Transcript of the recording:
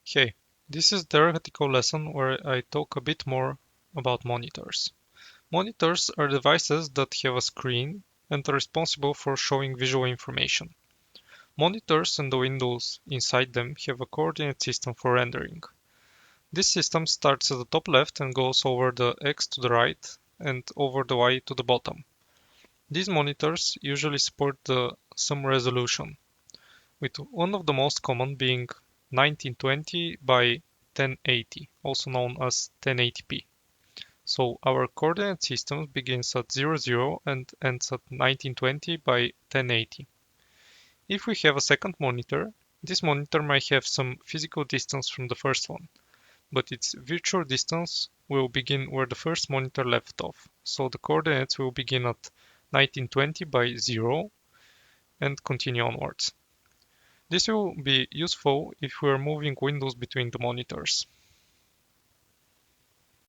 Hey, this is the theoretical lesson where I talk a bit more about monitors. Monitors are devices that have a screen and are responsible for showing visual information. Monitors and the windows inside them have a coordinate system for rendering. This system starts at the top left and goes over the X to the right and over the Y to the bottom. These monitors usually support some resolution, with one of the most common being 1920 by 1080, also known as 1080p. So our coordinate system begins at 00 and ends at 1920 by 1080. If we have a second monitor, this monitor might have some physical distance from the first one, but its virtual distance will begin where the first monitor left off. So the coordinates will begin at 1920 by 0 and continue onwards. This will be useful if we are moving windows between the monitors.